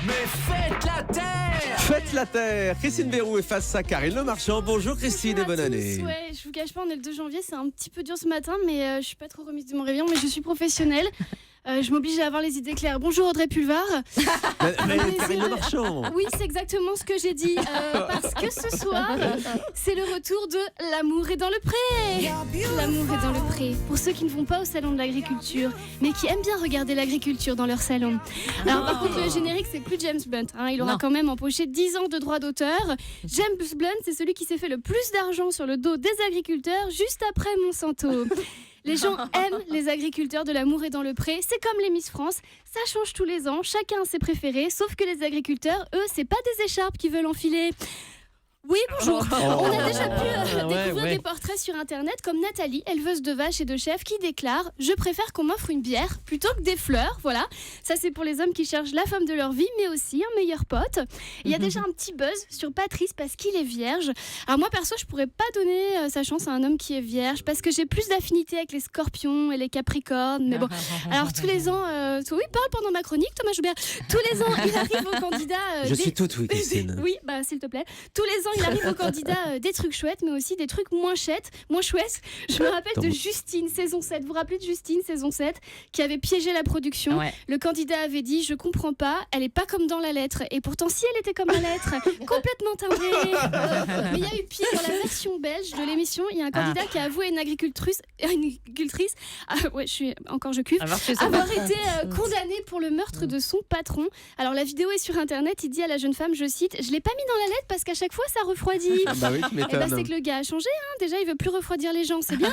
Mais faites la terre! Faites la terre. Christine Béroux est face à Karine Le Marchand. Bonjour Christine et bonne année. Ouais, je vous cache pas, on est le 2 janvier, c'est un petit peu dur ce matin, mais je suis pas trop remise de mon réveillon, mais je suis professionnelle. Je m'oblige à avoir les idées claires. Bonjour Audrey Pulvar. Karine Le Marchand. Oui, c'est exactement ce que j'ai dit. Parce que ce soir, c'est le retour de L'amour est dans le pré. L'amour est dans le pré. Pour ceux qui ne vont pas au salon de l'agriculture, mais qui aiment bien regarder l'agriculture dans leur salon. Alors par contre, le générique, c'est plus James Blunt. Il aura quand même empoché 10 ans de droits d'auteur. James Blunt, c'est celui qui s'est fait le plus d'argent sur le dos des agriculteurs juste après Monsanto. Les gens aiment les agriculteurs de L'amour est dans le pré. C'est comme les Miss France, ça change tous les ans, chacun a ses préférés, sauf que les agriculteurs, eux, c'est pas des écharpes qu'ils veulent enfiler. Oui, bonjour. On a déjà pu découvrir des portraits sur internet comme Nathalie, éleveuse de vaches et de chèvres, qui déclare « Je préfère qu'on m'offre une bière plutôt que des fleurs ». Voilà, ça c'est pour les hommes qui cherchent la femme de leur vie, mais aussi un meilleur pote. Il y a déjà un petit buzz sur Patrice parce qu'il est vierge. Alors moi perso, je pourrais pas donner sa chance à un homme qui est vierge parce que j'ai plus d'affinité avec les scorpions et les capricornes. Mais bon, alors tous les ans, oui, parle pendant ma chronique, Thomas Joubert. Tous les ans, il arrive au candidat. Je suis toute oui, Christine. Oui, bah s'il te plaît. Tous les ans, il arrive aux candidats des trucs chouettes, mais aussi des trucs moins chouettes. Je me rappelle de Justine, saison 7. Vous vous rappelez de Justine, saison 7, qui avait piégé la production. Le candidat avait dit « Je comprends pas, elle est pas comme dans la lettre ». Et pourtant, si elle était comme la lettre, complètement timbrée. Mais il y a eu pire dans la version belge de l'émission. Il y a un candidat qui a avoué une agricultrice je cuve, avoir été condamné pour le meurtre de son patron. Alors la vidéo est sur internet. Il dit à la jeune femme, je cite « Je l'ai pas mis dans la lettre parce qu'à chaque fois, ça refroidit ». Bah oui, tu m'étonnes. C'est que le gars a changé, déjà il veut plus refroidir les gens, c'est bien.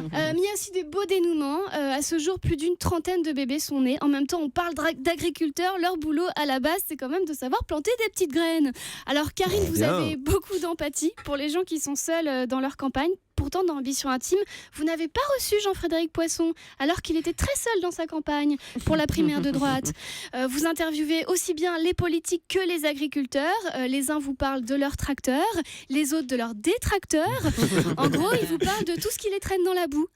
Mais il y a aussi des beaux dénouements. À ce jour, plus d'une trentaine de bébés sont nés. En même temps, on parle d'agriculteurs. Leur boulot à la base, c'est quand même de savoir planter des petites graines. Alors Karine, vous avez beaucoup d'empathie pour les gens qui sont seuls dans leur campagne. Pourtant, dans Ambition Intime, vous n'avez pas reçu Jean-Frédéric Poisson, alors qu'il était très seul dans sa campagne pour la primaire de droite. Vous interviewez aussi bien les politiques que les agriculteurs. Les uns vous parlent de leurs tracteurs, les autres de leurs détracteurs. En gros, ils vous parlent de tout ce qui les traîne dans la boue.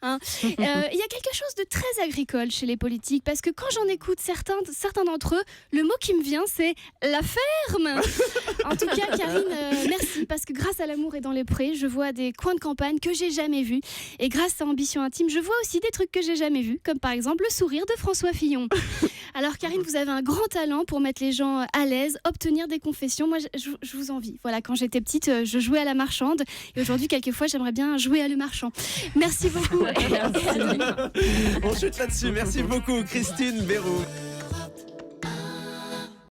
Il y a quelque chose de très agricole chez les politiques, parce que quand j'en écoute certains d'entre eux, le mot qui me vient, c'est la ferme. En tout cas, Karine, merci, parce que grâce à L'amour est dans les prés, je vois des coins de campagne que j'ai jamais vus. Et grâce à Ambition Intime, je vois aussi des trucs que j'ai jamais vus, comme par exemple le sourire de François Fillon. Alors Karine, vous avez un grand talent pour mettre les gens à l'aise, obtenir des confessions. Moi, je vous envie. Voilà, quand j'étais petite, je jouais à la marchande. Et aujourd'hui, quelquefois, j'aimerais bien jouer à le marchand. Merci beaucoup. On chute là-dessus. Merci beaucoup, Christine Béroux.